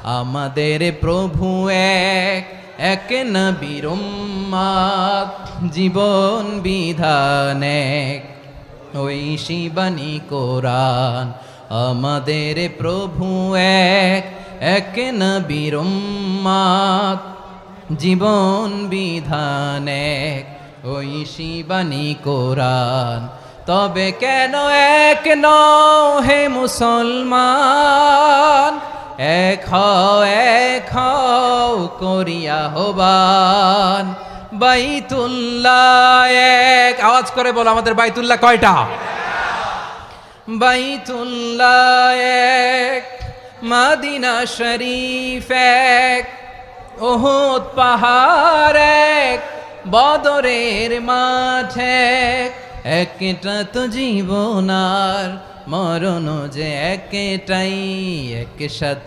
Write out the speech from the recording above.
আমাদের প্রভু এক, এক নবীর উম্মত, জীবন বিধান এক, ঐশী বাণী কোরআন। আমাদের প্রভু এক, এক নবীর উম্মত, জীবন বিধান এক, ঐশী বাণী কোরআন। তবে কেন এক নও হে মুসলমান, এক হও করিয়া আহ্বান। বাইতুল্লাহ এক, আওয়াজ করে বলো আমাদের বাইতুল্লাহ কয়টা? বাইতুল্লাহ এক, মদিনা শরীফ এক, উহুদ পাহাড় এক, বদরের মাঠ এক। একটা তো জীবন আর মরণ যে একটাই, একসাথে